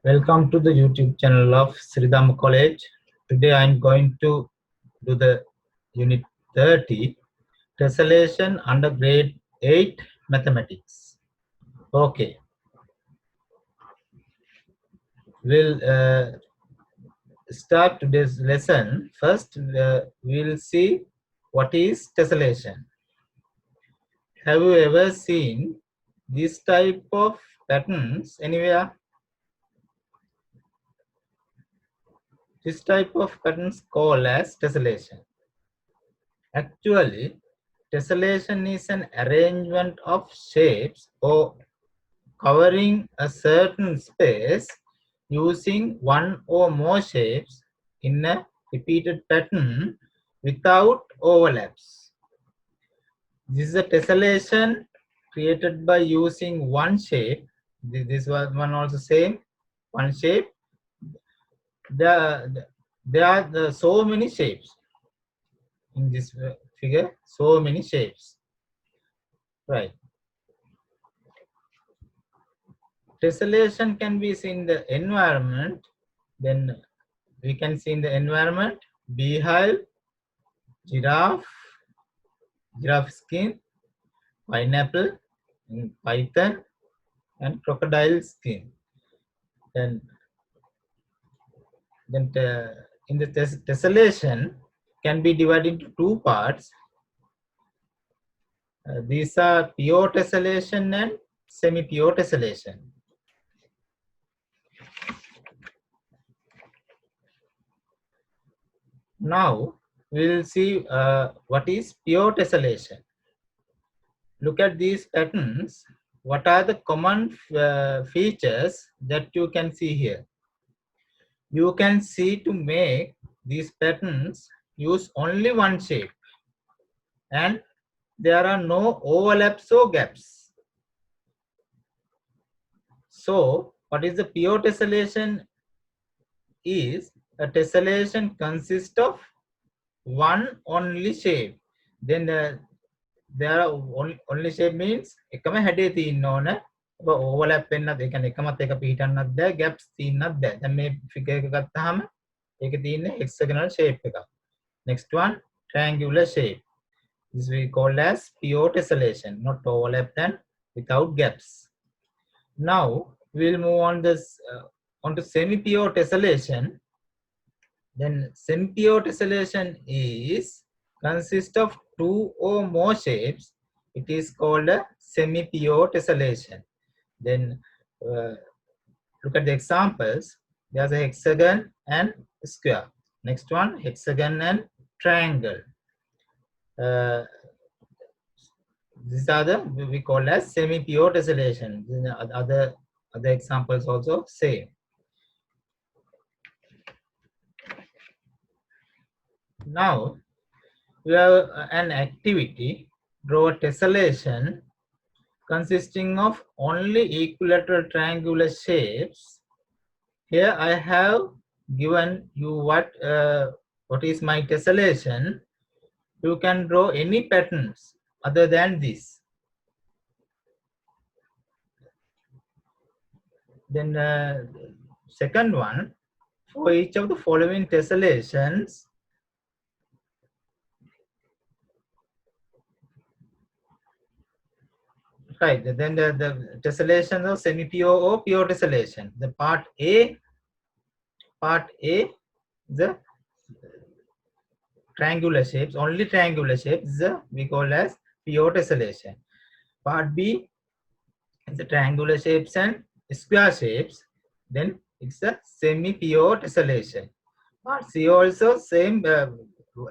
Welcome to the YouTube channel of Sridham College. Today I am going to do the Unit 30, Tessellation under Grade 8 Mathematics. Okay, we'll start today's lesson. First, we'll see what is tessellation. Have you ever seen this type of patterns anywhere? This type of patterns called as tessellation. Actually, tessellation is an arrangement of shapes or covering a certain space using one or more shapes in a repeated pattern without overlaps. This is a tessellation created by using one shape. This one also same, one shape. There are so many shapes in this figure, so many shapes. Right. Tessellation can be seen in the environment. Then we can see in the environment beehive, giraffe skin, pineapple, python, and crocodile skin. Then in the tessellation can be divided into two parts. These are pure tessellation and semi-pure tessellation. Now we will see what is pure tessellation. Look at these patterns. What are the common features that you can see here? You can see to make these patterns use only one shape and there are no overlaps or gaps. So what is the pure tessellation? Is a tessellation consists of one only shape. Then there are only shape means එකම හැඩේ තියෙන්න ඕන. overlap වෙන්නත් ඒ කියන්නේ එකමත් එක පිටින්නත් බෑ, gaps තියෙන්නත් බෑ. දැන් මේ figure එක ගත්තාම ඒකේ තියෙන්නේ hexagonal shape එකක්. Next one, triangular shape. This we call as pure tessellation, not overlap and without gaps. Now we'll move on this onto semi-pure tessellation. Then semi-pure tessellation is consists of two or more shapes. It is called a semi-pure tessellation. Then look at the examples. There's a hexagon and square. Next one, hexagon and triangle. These are the we call as semi-pure tessellation. Other examples also same. Now we have an activity, draw a tessellation consisting of only equilateral triangular shapes. Here I have given you what is my tessellation. You can draw any patterns other than this. Then second one, for each of the following tessellations, right, then the tessellation of semi-pure or pure tessellation. The part A, the triangular shapes, only triangular shapes, we call as pure tessellation. Part B is the triangular shapes and square shapes, then it's a semi-pure tessellation. Part C also same,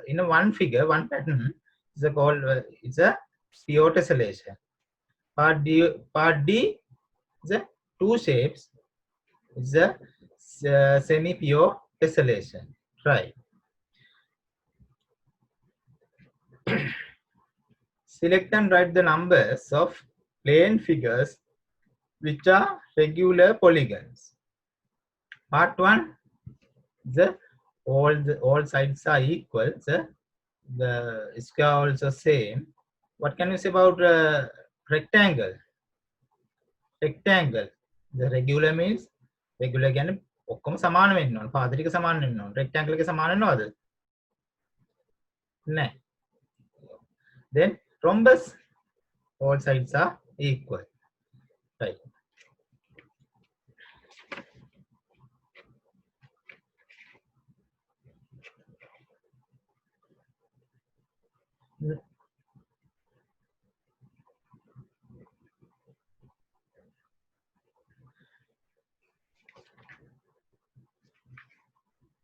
in a one figure, one pattern is called it's a pure tessellation. Part D is a two shapes, it's a semi-pure tessellation. Right. Select and write the numbers of plane figures which are regular polygons. Part 1, all sides are equal. The square also same. What can you say about rectangle? Rectangle. The regular means Regular කියන්නේ ඔක්කොම සමාන වෙන්න ඕන. පාද ටික සමාන වෙන්න ඕන. rectangle එක සමාන වෙනවද? නැහැ. Then rhombus, all sides are equal. Right.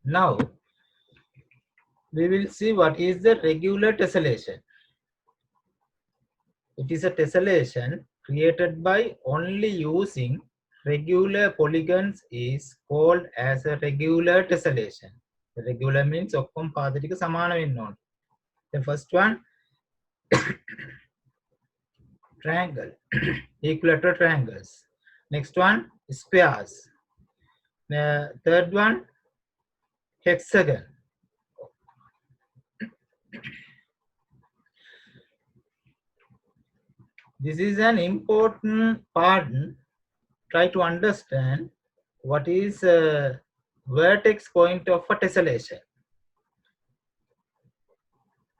Now we will see what is the regular tessellation. It is a tessellation created by only using regular polygons is called as a regular tessellation. The regular means ඔක්කොම පාද ටික සමාන වෙන්න ඕන. The first one, triangle, equilateral triangles. Next one, squares. The third one, hexagon. This is an important part. Try to understand what is a vertex point of a tessellation.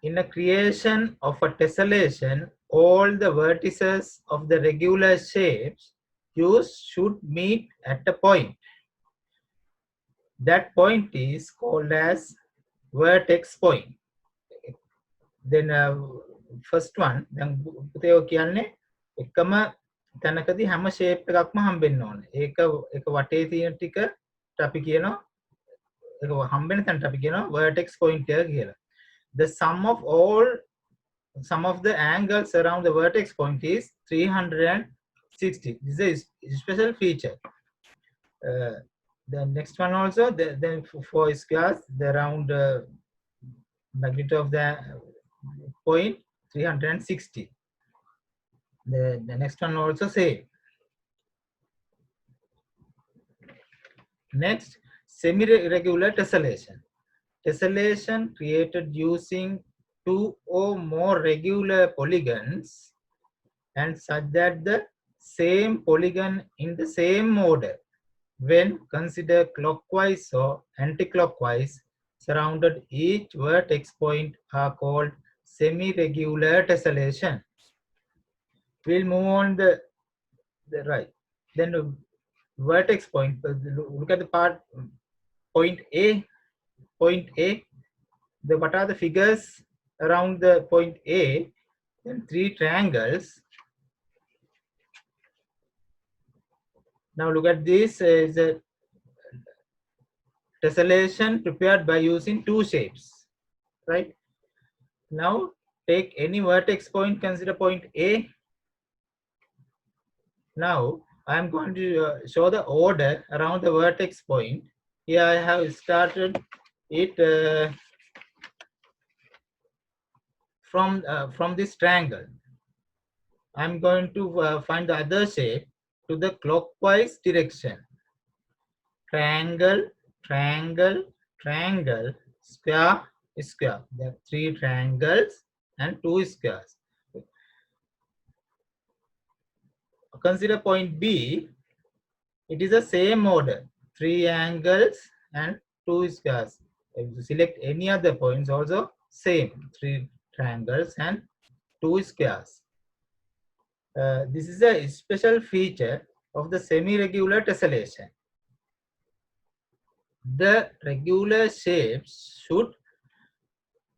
In the creation of a tessellation, all the vertices of the regular shapes used should meet at a point. That point is called as vertex point. Then first one, දැන් පුතේ ඔය කියන්නේ එකම තැනකදී හැම shape එකක්ම හම්බෙන්න ඕනේ. ඒක වටේ තියෙන ටිකට අපි කියනවා ඒක හම්බෙන තැනට අපි කියනවා vertex point එක කියලා. The sum of the angles around the vertex point is 360. This is a special feature. The next one also, then for squares, the round magnitude of the point 360. The next one also same. Next, semi-regular tessellation. Tessellation created using two or more regular polygons and such that the same polygon in the same order, when considered clockwise or anti-clockwise, surrounded each vertex point are called semi-regular tessellation. We'll move on the right. Then the vertex point, look at the part point A. Point A, what are the figures around the point A? Then 3 triangles. Now look at this, is a tessellation prepared by using 2 shapes, right? Now take any vertex point, consider point A. Now I am going to show the order around the vertex point. Here I have started it from this triangle. I'm going to find the other shape to the clockwise direction. Triangle, triangle, triangle, square, square. There are 3 triangles and 2 squares. Consider point B. It is the same order, 3 angles and 2 squares. If you select any other points, also same, 3 triangles and 2 squares. This is a special feature of the semi-regular tessellation. The regular shapes should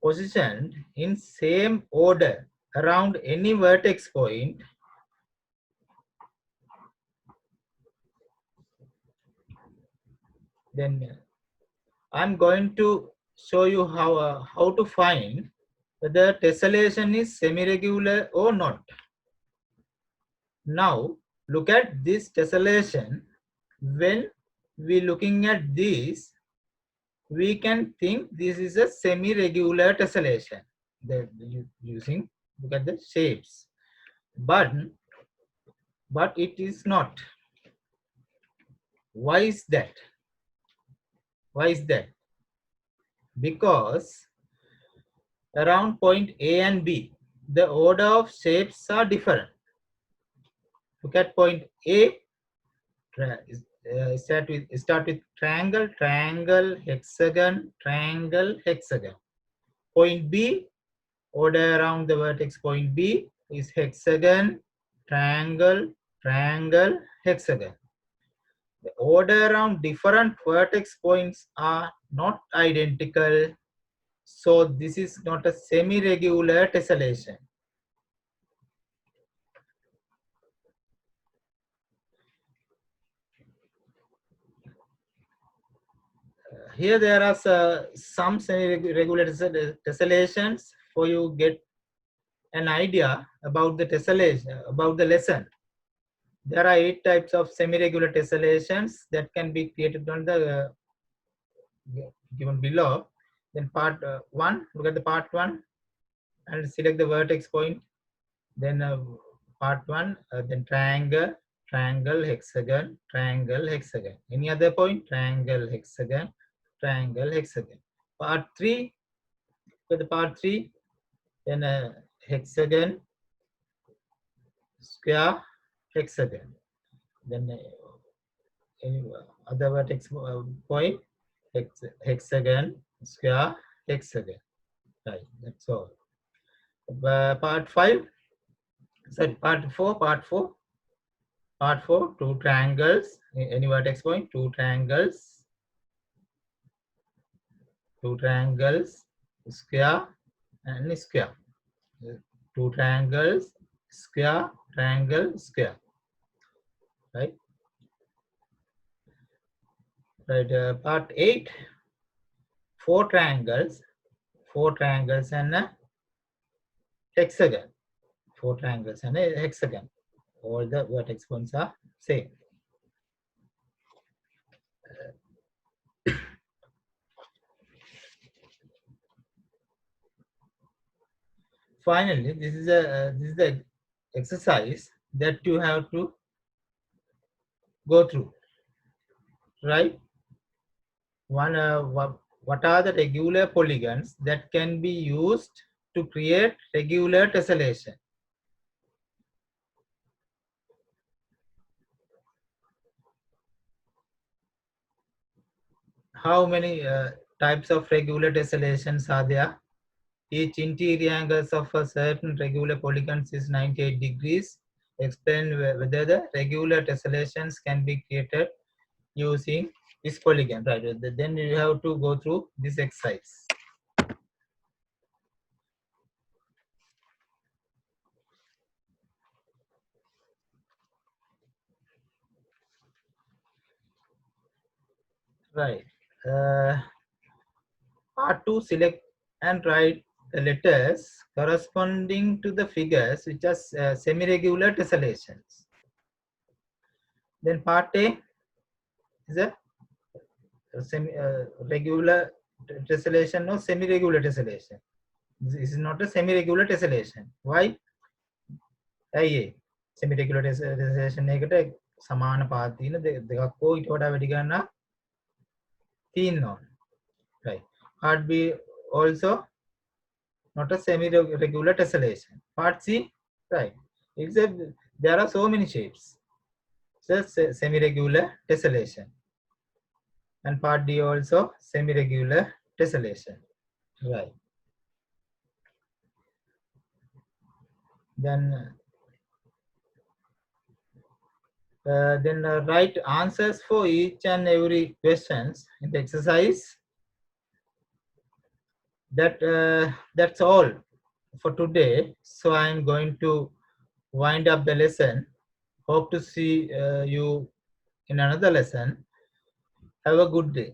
position in same order around any vertex point. Then I'm going to show you how to find whether tessellation is semi-regular or not. Now look at this tessellation. When we looking at this, we can think this is a semi-regular tessellation. Using, look at the shapes, but it is not. Why is that? Why is that? Because around point A and B, the order of shapes are different. Look at point A, start with triangle, triangle, hexagon, triangle, hexagon. Point B, order around the vertex point B is hexagon, triangle, triangle, hexagon. The order around different vertex points are not identical, so this is not a semi-regular tessellation. Here there are some semi-regular tessellations for you get an idea about the tessellation, about the lesson. There are 8 types of semi-regular tessellations that can be created on the given below. Then part 1, look at the part 1 and select the vertex point. Then part 1, then triangle, triangle, hexagon, triangle, hexagon. Any other point? Triangle, hexagon, triangle, hexagon. Part 3, look at the part 3, then hexagon, square, hexagon. Then any other vertex point, hexagon, square, hexagon. Right, that's all. Part 5, sorry, part 4, part 4, 2 triangles, any vertex point, 2 triangles, square and square. 2 triangles, square, triangle, square. Right? Right. Part 8, 4 triangles and a hexagon. 4 triangles and a hexagon. All the vertex points are same. Finally, this is the exercise that you have to go through. Right? What are the regular polygons that can be used to create regular tessellation? How many types of regular tessellations are there? Each interior angles of a certain regular polygons is 98 degrees. Explain whether the regular tessellations can be created using this polygon. Right. Then you have to go through this exercise. Right. Part 2, select and write the letters corresponding to the figures which are semi-regular tessellations. Then part A is a regular tessellation or semi-regular tessellation. This is not a semi-regular tessellation. Why? A semi-regular tessellation එකට සමාන පාත් තියෙන දෙකක් හෝ ඊට වඩා වැඩි ගණනක් තියෙනවා. Right. Part B also not a semi-regular tessellation. Part C, right? Except there are so many shapes. It's a semi-regular tessellation. And part D also semi-regular tessellation. Right. Then write answers for each and every questions in the exercise. That's all for today. So I'm going to wind up the lesson. Hope to see you in another lesson. Have a good day.